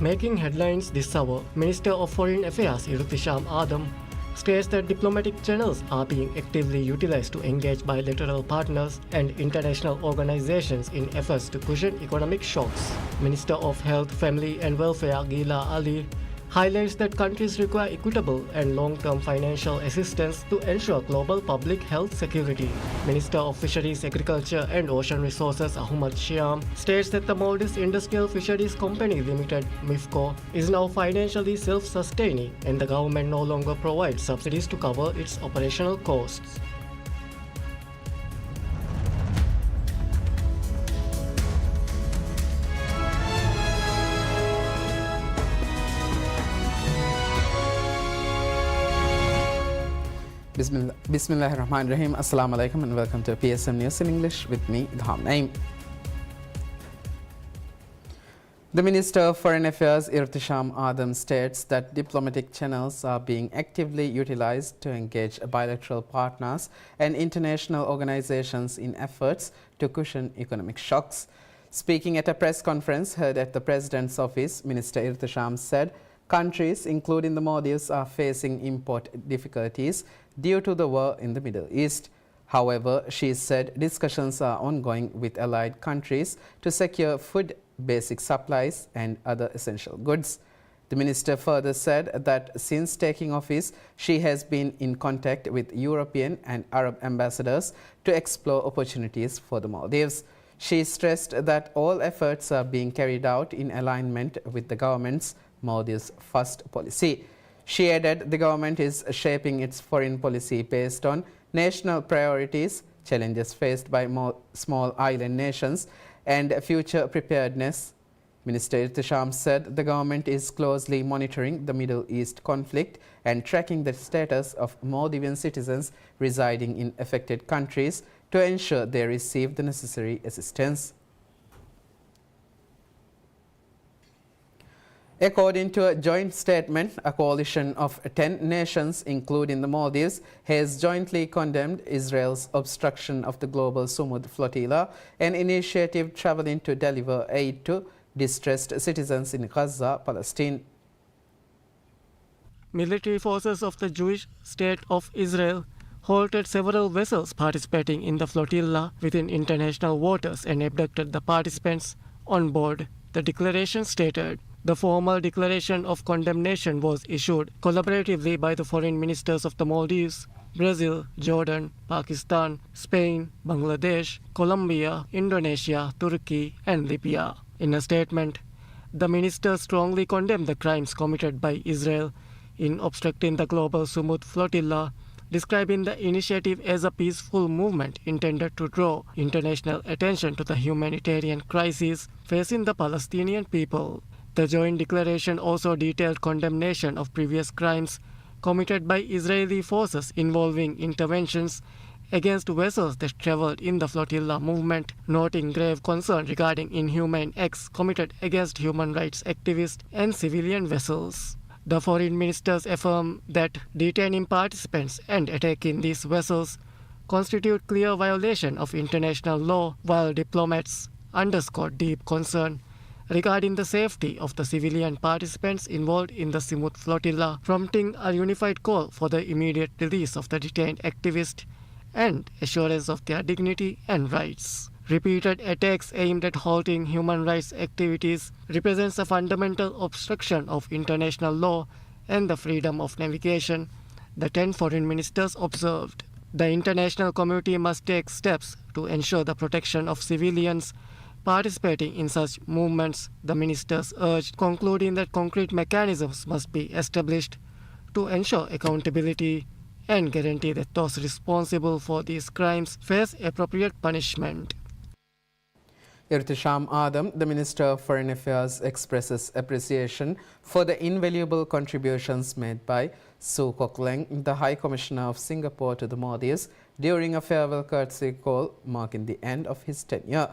Making headlines this hour, Minister of Foreign Affairs Irtisham Adam states that diplomatic channels are being actively utilized to engage bilateral partners and international organizations in efforts to cushion economic shocks. Minister of Health, Family and Welfare Gila Ali highlights that countries require equitable and long-term financial assistance to ensure global public health security. Minister of Fisheries, Agriculture and Ocean Resources Ahmad Shyam states that the Maldives Industrial Fisheries Company Limited (MIFCO) is now financially self-sustaining and the government no longer provides subsidies to cover its operational costs. Bismillahirrahmanirrahim. Assalamu alaikum and welcome to PSM News in English with me, Dham Naim. The Minister of Foreign Affairs Irtisham Adam states that diplomatic channels are being actively utilized to engage bilateral partners and international organizations in efforts to cushion economic shocks. Speaking at a press conference held at the President's office, Minister Irtisham said countries, including the Maldives, are facing import difficulties due to the war in the Middle East. However, she said discussions are ongoing with allied countries to secure food, basic supplies and other essential goods. The minister further said that since taking office, she has been in contact with European and Arab ambassadors to explore opportunities for the Maldives. She stressed that all efforts are being carried out in alignment with the government's Maldives First policy. She added the government is shaping its foreign policy based on national priorities, challenges faced by small island nations, and future preparedness. Minister Irtisham said the government is closely monitoring the Middle East conflict and tracking the status of Maldivian citizens residing in affected countries to ensure they receive the necessary assistance. According to a joint statement, a coalition of 10 nations, including the Maldives, has jointly condemned Israel's obstruction of the global Sumud flotilla, an initiative traveling to deliver aid to distressed citizens in Gaza, Palestine. Military forces of the Jewish state of Israel halted several vessels participating in the flotilla within international waters and abducted the participants on board, the declaration stated. The formal declaration of condemnation was issued collaboratively by the foreign ministers of the Maldives, Brazil, Jordan, Pakistan, Spain, Bangladesh, Colombia, Indonesia, Turkey, and Libya. In a statement, the ministers strongly condemned the crimes committed by Israel in obstructing the global Sumud flotilla, describing the initiative as a peaceful movement intended to draw international attention to the humanitarian crisis facing the Palestinian people. The joint declaration also detailed condemnation of previous crimes committed by Israeli forces involving interventions against vessels that traveled in the flotilla movement, noting grave concern regarding inhumane acts committed against human rights activists and civilian vessels. The foreign ministers affirm that detaining participants and attacking these vessels constitute clear violation of international law, while diplomats underscored deep concern regarding the safety of the civilian participants involved in the Sumud flotilla, prompting a unified call for the immediate release of the detained activists and assurance of their dignity and rights. Repeated attacks aimed at halting human rights activities represents a fundamental obstruction of international law and the freedom of navigation, the 10 foreign ministers observed. The international community must take steps to ensure the protection of civilians participating in such movements, the ministers urged, concluding that concrete mechanisms must be established to ensure accountability and guarantee that those responsible for these crimes face appropriate punishment. Irtisham Adam, the Minister of Foreign Affairs, expresses appreciation for the invaluable contributions made by Su Kok Leng, the High Commissioner of Singapore to the Maldives, during a farewell courtesy call marking the end of his tenure.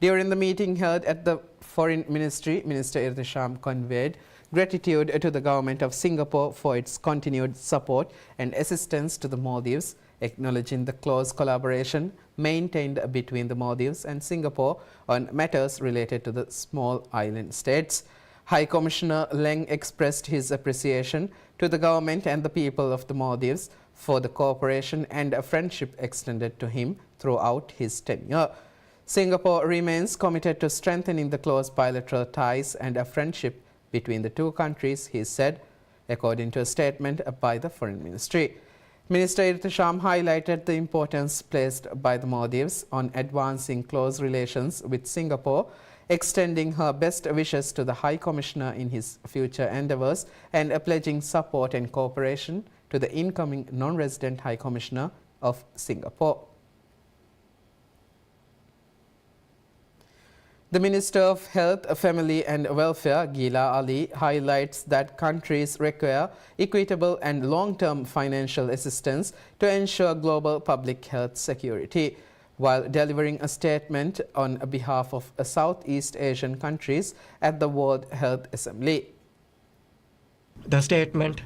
During the meeting held at the Foreign Ministry, Minister Irtisham conveyed gratitude to the government of Singapore for its continued support and assistance to the Maldives, acknowledging the close collaboration maintained between the Maldives and Singapore on matters related to the small island states. High Commissioner Leng expressed his appreciation to the government and the people of the Maldives for the cooperation and friendship extended to him throughout his tenure. Singapore remains committed to strengthening the close bilateral ties and a friendship between the two countries, he said, according to a statement by the Foreign Ministry. Minister Irtisham highlighted the importance placed by the Maldives on advancing close relations with Singapore, extending her best wishes to the High Commissioner in his future endeavours and pledging support and cooperation to the incoming non-resident High Commissioner of Singapore. The Minister of Health, Family and Welfare, Gila Ali, highlights that countries require equitable and long-term financial assistance to ensure global public health security, while delivering a statement on behalf of Southeast Asian countries at the World Health Assembly. The statement,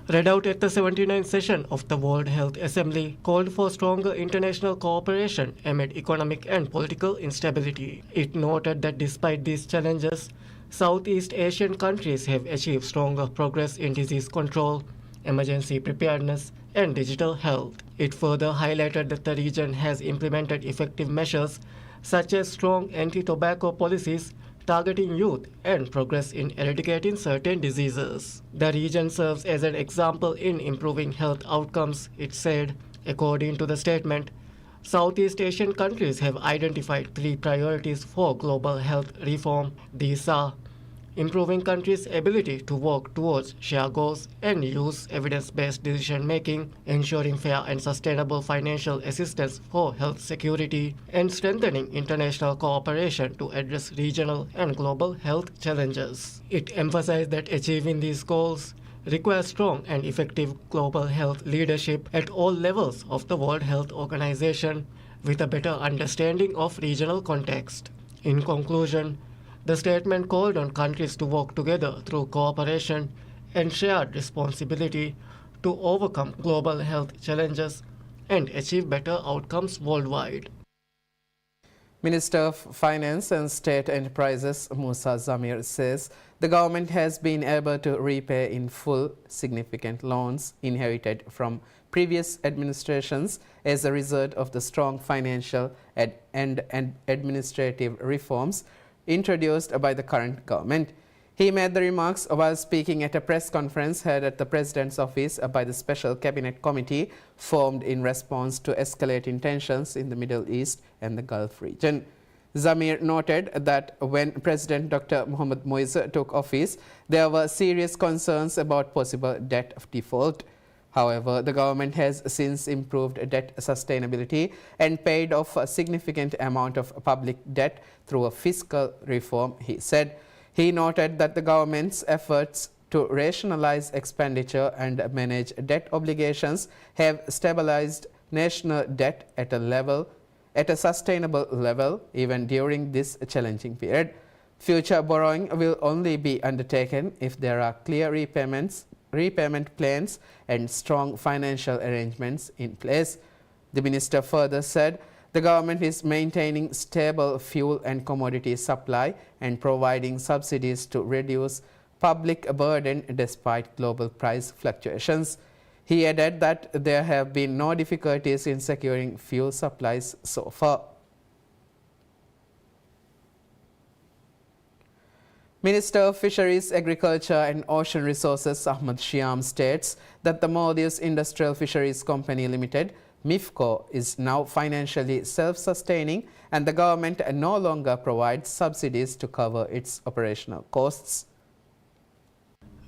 read out at the 79th session of the World Health Assembly, called for stronger international cooperation amid economic and political instability. It noted that despite these challenges, Southeast Asian countries have achieved stronger progress in disease control, emergency preparedness, and digital health. It further highlighted that the region has implemented effective measures such as strong anti-tobacco policies targeting youth and progress in eradicating certain diseases. The region serves as an example in improving health outcomes, it said. According to the statement, Southeast Asian countries have identified 3 priorities for global health reform. These are improving countries' ability to work towards shared goals and use evidence-based decision-making, ensuring fair and sustainable financial assistance for health security, and strengthening international cooperation to address regional and global health challenges. It emphasized that achieving these goals requires strong and effective global health leadership at all levels of the World Health Organization, with a better understanding of regional context. In conclusion, the statement called on countries to work together through cooperation and shared responsibility to overcome global health challenges and achieve better outcomes worldwide. Minister of Finance and State Enterprises Musa Zamir says the government has been able to repay in full significant loans inherited from previous administrations as a result of the strong financial and administrative reforms introduced by the current government. He made the remarks while speaking at a press conference held at the President's office by the Special Cabinet Committee formed in response to escalating tensions in the Middle East and the Gulf region. Zamir noted that when President Dr. Mohamed Moise took office, there were serious concerns about possible debt default. However, the government has since improved debt sustainability and paid off a significant amount of public debt through a fiscal reform, he said. He noted that the government's efforts to rationalize expenditure and manage debt obligations have stabilized national debt at a sustainable level even during this challenging period. Future borrowing will only be undertaken if there are clear repayment plans and strong financial arrangements in place. The minister further said the government is maintaining stable fuel and commodity supply and providing subsidies to reduce public burden despite global price fluctuations. He added that there have been no difficulties in securing fuel supplies so far. Minister of Fisheries, Agriculture and Ocean Resources Ahmad Shyam states that the Maldives Industrial Fisheries Company Limited, MIFCO, is now financially self-sustaining and the government no longer provides subsidies to cover its operational costs.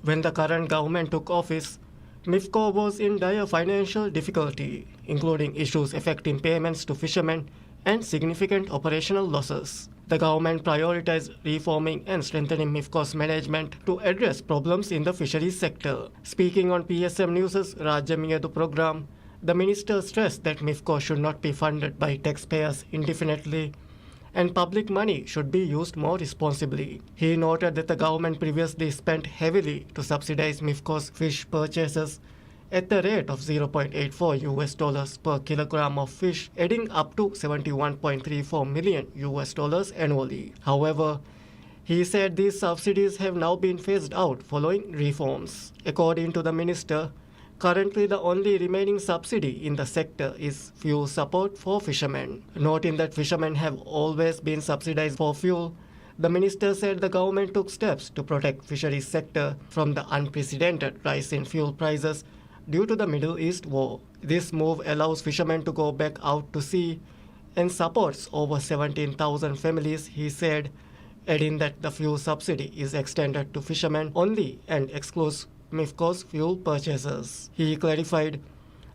When the current government took office, MIFCO was in dire financial difficulty, including issues affecting payments to fishermen and significant operational losses. The government prioritized reforming and strengthening MIFCO's management to address problems in the fisheries sector. Speaking on PSM News' Rajya Miyadu program, the minister stressed that MIFCO should not be funded by taxpayers indefinitely and public money should be used more responsibly. He noted that the government previously spent heavily to subsidize MIFCO's fish purchases at the rate of $0.84 per kilogram of fish, adding up to $71.34 million annually. However, He said these subsidies have now been phased out following reforms. According to the minister, currently the only remaining subsidy in the sector is fuel support for fishermen. Noting that fishermen have always been subsidized for fuel, the minister said the government took steps to protect fisheries sector from the unprecedented rise in fuel prices due to the Middle East war. This move allows fishermen to go back out to sea and supports over 17,000 families, he said, adding that the fuel subsidy is extended to fishermen only and excludes MIFCO's fuel purchases. He clarified,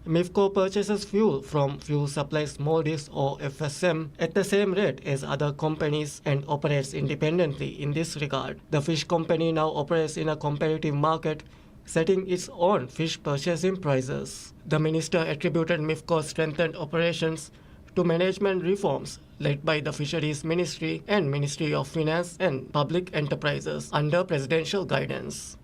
MIFCO purchases fuel from Fuel Supplies Maldives or FSM at the same rate as other companies and operates independently in this regard. The fish company now operates in a competitive market, setting its own fish purchasing prices. The minister attributed MIFCO's strengthened operations to management reforms led by the Fisheries Ministry and Ministry of Finance and Public Enterprises under presidential guidance.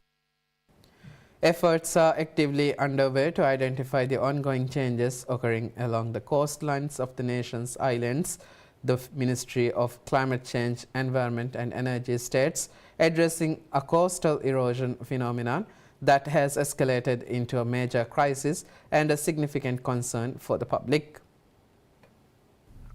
Efforts are actively underway to identify the ongoing changes occurring along the coastlines of the nation's islands. The Ministry of Climate Change, Environment and Energy states addressing a coastal erosion phenomenon that has escalated into a major crisis and a significant concern for the public.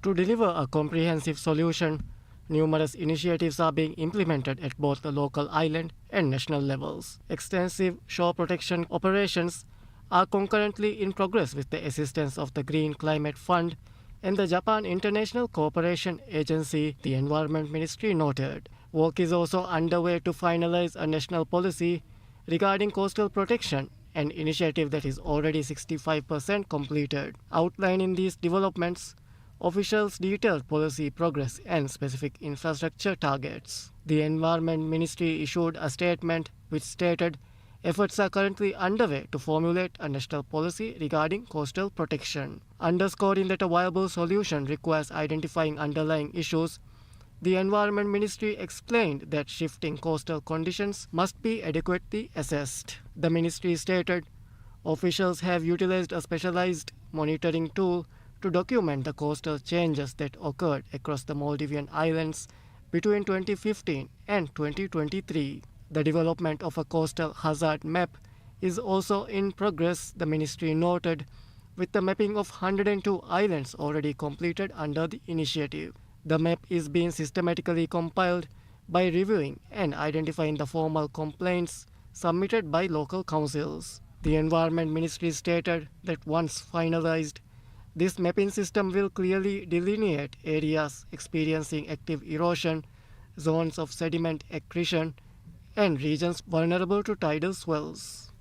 To deliver a comprehensive solution, numerous initiatives are being implemented at both the local island and national levels. Extensive shore protection operations are concurrently in progress with the assistance of the Green Climate Fund and the Japan International Cooperation Agency, the Environment Ministry noted. Work is also underway to finalize a national policy regarding coastal protection, an initiative that is already 65% completed. Outlining these developments, officials detailed policy progress and specific infrastructure targets. The Environment Ministry issued a statement which stated efforts are currently underway to formulate a national policy regarding coastal protection. Underscoring that a viable solution requires identifying underlying issues, the Environment Ministry explained that shifting coastal conditions must be adequately assessed. The ministry stated officials have utilized a specialized monitoring tool to document the coastal changes that occurred across the Maldivian islands between 2015 and 2023. The development of a coastal hazard map is also in progress, the ministry noted, with the mapping of 102 islands already completed under the initiative. The map is being systematically compiled by reviewing and identifying the formal complaints submitted by local councils. The Environment Ministry stated that once finalized, this mapping system will clearly delineate areas experiencing active erosion, zones of sediment accretion, and regions vulnerable to tidal swells.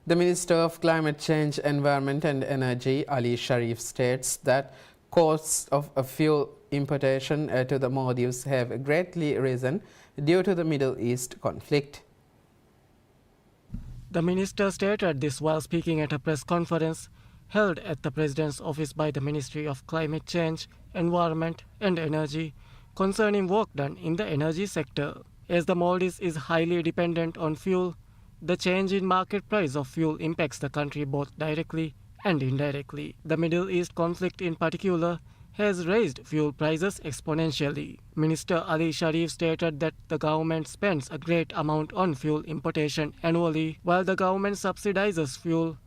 The Minister of Climate Change, Environment and Energy, Ali Sharif, states that costs of fuel importation to the Maldives have greatly risen due to the Middle East conflict. The minister stated this while speaking at a press conference held at the President's office by the Ministry of Climate Change, Environment and Energy concerning work done in the energy sector. As the Maldives is highly dependent on fuel, the change in market price of fuel impacts the country both directly and indirectly. The Middle East conflict in particular has raised fuel prices exponentially. Minister Ali Sharif stated that the government spends a great amount on fuel importation annually. While the government subsidizes fuel,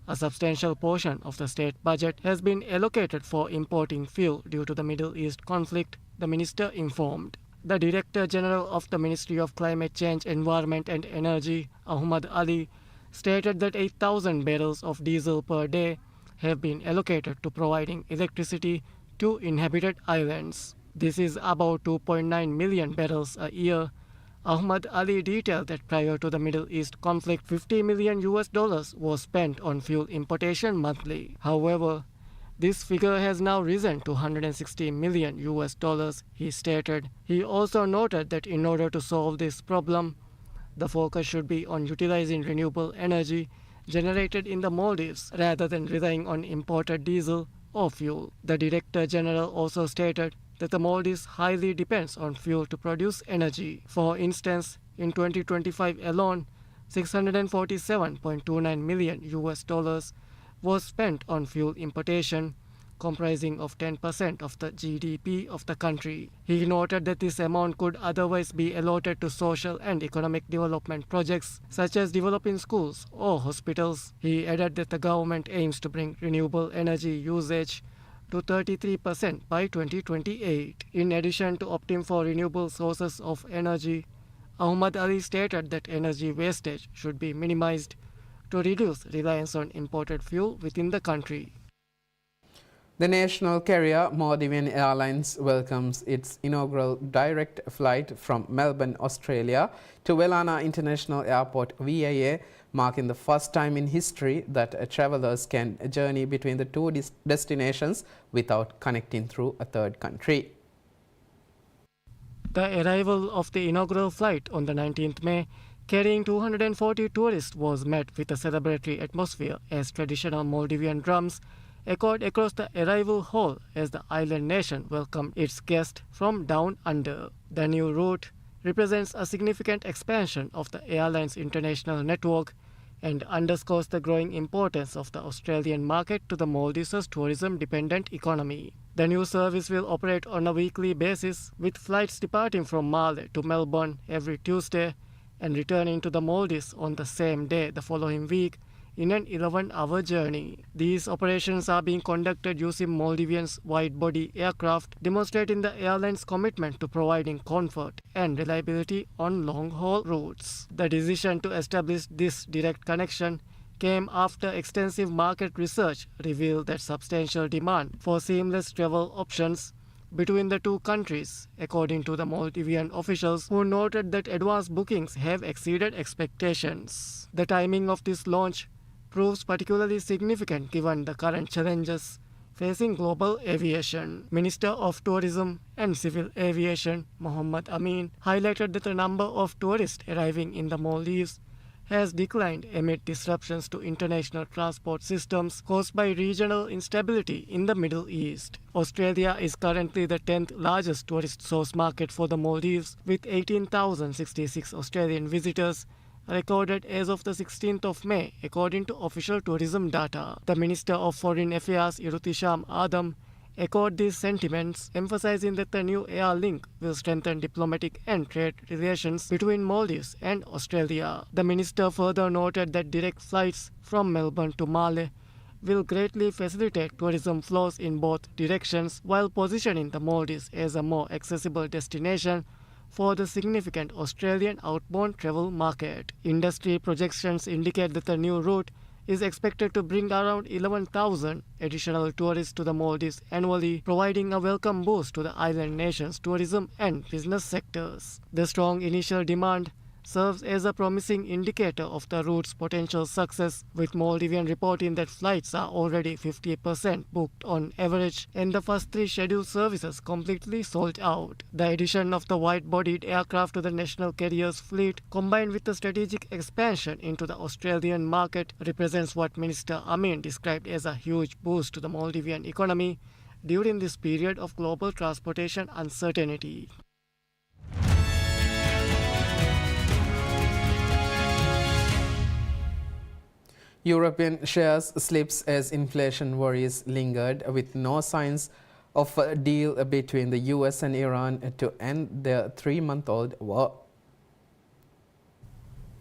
a substantial portion of the state budget has been allocated for importing fuel due to the Middle East conflict, the minister informed. The Director General of the Ministry of Climate Change, Environment and Energy, Ahmad Ali, stated that 8,000 barrels of diesel per day have been allocated to providing electricity to inhabited islands. This is about 2.9 million barrels a year. Ahmad Ali detailed that prior to the Middle East conflict, $50 million was spent on fuel importation monthly. However, this figure has now risen to $160 million, he stated. He also noted that in order to solve this problem, the focus should be on utilizing renewable energy generated in the Maldives rather than relying on imported diesel or fuel. The Director General also stated that the Maldives highly depends on fuel to produce energy. For instance, in 2025 alone, $647.29 million was spent on fuel importation, comprising of 10% of the GDP of the country. He noted that this amount could otherwise be allotted to social and economic development projects such as developing schools or hospitals. He added that the government aims to bring renewable energy usage to 33% by 2028. In addition to opting for renewable sources of energy, Ahmad Ali stated that energy wastage should be minimized to reduce reliance on imported fuel within the country. The national carrier Maldivian Airlines welcomes its inaugural direct flight from Melbourne, Australia to Welana International Airport VIA, marking the first time in history that travellers can journey between the two destinations without connecting through a third country. The arrival of the inaugural flight on the 19th May, carrying 240 tourists, was met with a celebratory atmosphere as traditional Maldivian drums echoed across the arrival hall as the island nation welcomed its guests from down under. The new route represents a significant expansion of the airline's international network and underscores the growing importance of the Australian market to the Maldives' tourism-dependent economy. The new service will operate on a weekly basis, with flights departing from Malé to Melbourne every Tuesday and returning to the Maldives on the same day the following week in an 11-hour journey. These operations are being conducted using Maldivian's wide-body aircraft, demonstrating the airline's commitment to providing comfort and reliability on long-haul routes. The decision to establish this direct connection came after extensive market research revealed that substantial demand for seamless travel options between the two countries, according to the Maldivian officials, who noted that advance bookings have exceeded expectations. The timing of this launch proves particularly significant given the current challenges facing global aviation. Minister of Tourism and Civil Aviation Mohammed Amin highlighted that the number of tourists arriving in the Maldives has declined amid disruptions to international transport systems caused by regional instability in the Middle East. Australia is currently the 10th largest tourist source market for the Maldives, with 18,066 Australian visitors recorded as of the 16th of May, according to official tourism data. The Minister of Foreign Affairs Irtisham Adam echoed these sentiments, emphasizing that the new air link will strengthen diplomatic and trade relations between Maldives and Australia. The minister further noted that direct flights from Melbourne to Malé will greatly facilitate tourism flows in both directions while positioning the Maldives as a more accessible destination for the significant Australian outbound travel market. Industry projections indicate that the new route is expected to bring around 11,000 additional tourists to the Maldives annually, providing a welcome boost to the island nation's tourism and business sectors. The strong initial demand serves as a promising indicator of the route's potential success, with Maldivian reporting that flights are already 50% booked on average and the first 3 scheduled services completely sold out. The addition of the wide-bodied aircraft to the national carrier's fleet, combined with the strategic expansion into the Australian market, represents what Minister Amin described as a huge boost to the Maldivian economy during this period of global transportation uncertainty. European shares slips as inflation worries lingered, with no signs of a deal between the US and Iran to end their 3-month-old war.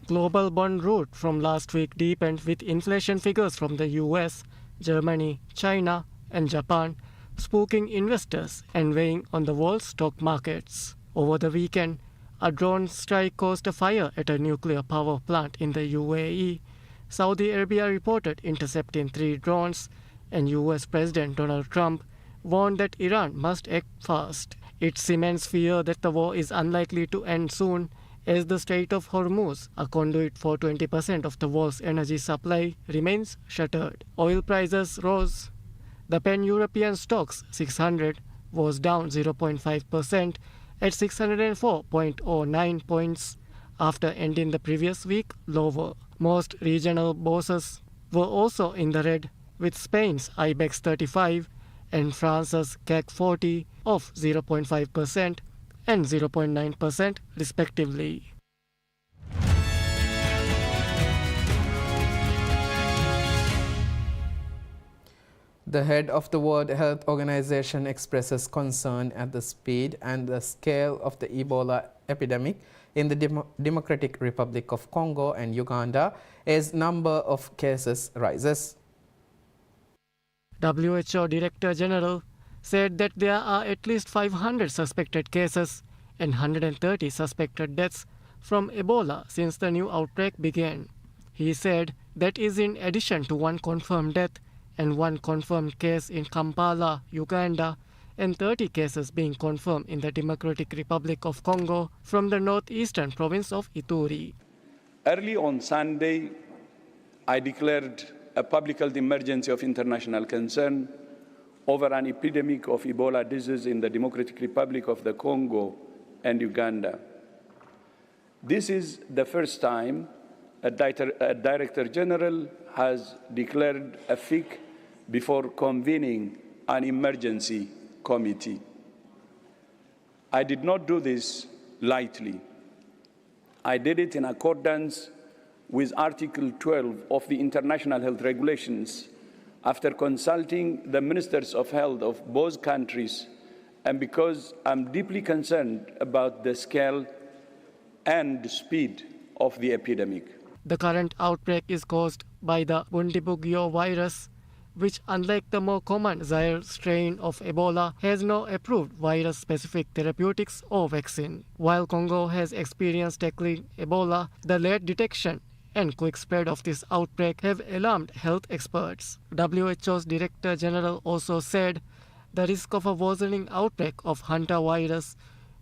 Global bond rout from last week deepened, with inflation figures from the US, Germany, China, and Japan spooking investors and weighing on the world's stock markets. Over the weekend, a drone strike caused a fire at a nuclear power plant in the UAE. Saudi Arabia reported intercepting 3 drones, and US President Donald Trump warned that Iran must act fast. It cements fear that the war is unlikely to end soon, as the Strait of Hormuz, a conduit for 20% of the world's energy supply, remains shuttered. Oil prices rose. The pan-European Stoxx 600 was down 0.5% at 604.09 points after ending the previous week lower. Most regional bourses were also in the red, with Spain's IBEX 35 and France's CAC 40 off 0.5% and 0.9% respectively. The head of the World Health Organization expresses concern at the speed and the scale of the Ebola epidemic in the Democratic Republic of Congo and Uganda as number of cases rises. WHO Director General said that there are at least 500 suspected cases and 130 suspected deaths from Ebola since the new outbreak began. He said that is in addition to one confirmed death and one confirmed case in Kampala, Uganda, and 30 cases being confirmed in the Democratic Republic of Congo from the northeastern province of Ituri. Early on Sunday, I declared a public health emergency of international concern over an epidemic of Ebola disease in the Democratic Republic of the Congo and Uganda. This is the first time a Director General has declared a FIC before convening an emergency committee. I did not do this lightly. I did it in accordance with Article 12 of the International Health Regulations after consulting the ministers of health of both countries and because I'm deeply concerned about the scale and speed of the epidemic. The current outbreak is caused by the Bundibugyo virus, which, unlike the more common Zaire strain of Ebola, has no approved virus-specific therapeutics or vaccine. While Congo has experienced tackling Ebola, the late detection and quick spread of this outbreak have alarmed health experts. WHO's Director General also said the risk of a worsening outbreak of Hanta virus,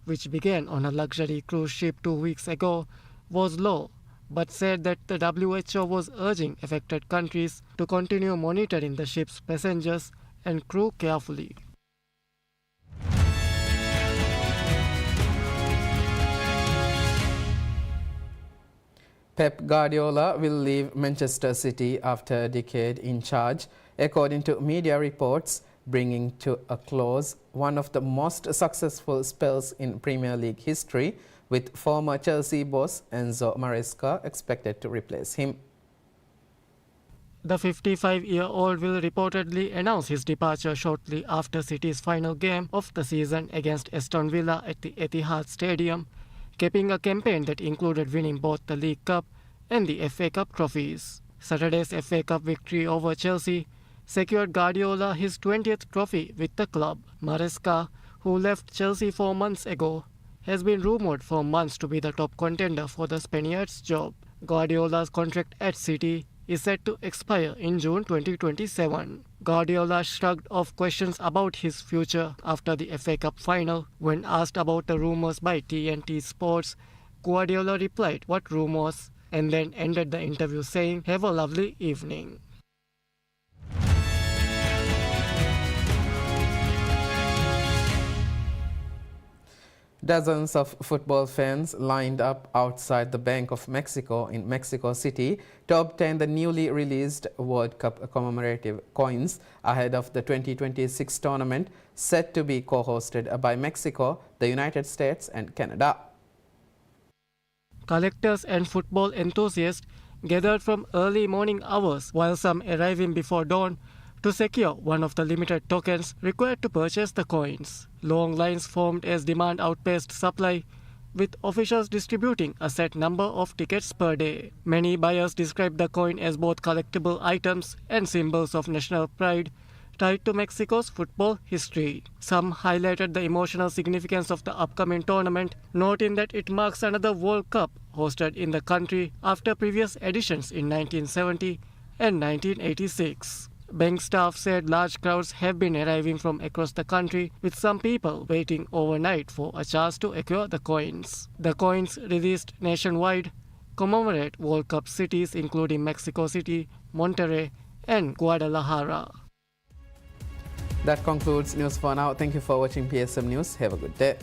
which began on a luxury cruise ship 2 weeks ago, was low, but said that the WHO was urging affected countries to continue monitoring the ship's passengers and crew carefully. Pep Guardiola will leave Manchester City after a decade in charge, according to media reports, bringing to a close one of the most successful spells in Premier League history, with former Chelsea boss Enzo Maresca expected to replace him. The 55-year-old will reportedly announce his departure shortly after City's final game of the season against Aston Villa at the Etihad Stadium, capping a campaign that included winning both the League Cup and the FA Cup trophies. Saturday's FA Cup victory over Chelsea secured Guardiola his 20th trophy with the club. Maresca, who left Chelsea 4 months ago, has been rumoured for months to be the top contender for the Spaniard's job. Guardiola's contract at City is set to expire in June 2027. Guardiola shrugged off questions about his future after the FA Cup final. When asked about the rumours by TNT Sports, Guardiola replied, "What rumours?" and then ended the interview saying, "Have a lovely evening." Dozens of football fans lined up outside the Bank of Mexico in Mexico City to obtain the newly released World Cup commemorative coins ahead of the 2026 tournament, set to be co-hosted by Mexico, the United States and Canada. Collectors and football enthusiasts gathered from early morning hours, while some arriving before dawn, to secure one of the limited tokens required to purchase the coins. Long lines formed as demand outpaced supply, with officials distributing a set number of tickets per day. Many buyers described the coin as both collectible items and symbols of national pride tied to Mexico's football history. Some highlighted the emotional significance of the upcoming tournament, noting that it marks another World Cup hosted in the country after previous editions in 1970 and 1986. Bank staff said large crowds have been arriving from across the country, with some people waiting overnight for a chance to acquire the coins. The coins, released nationwide, commemorate World Cup cities including Mexico City, Monterrey, and Guadalajara. That concludes news for now. Thank you for watching PSM News. Have a good day.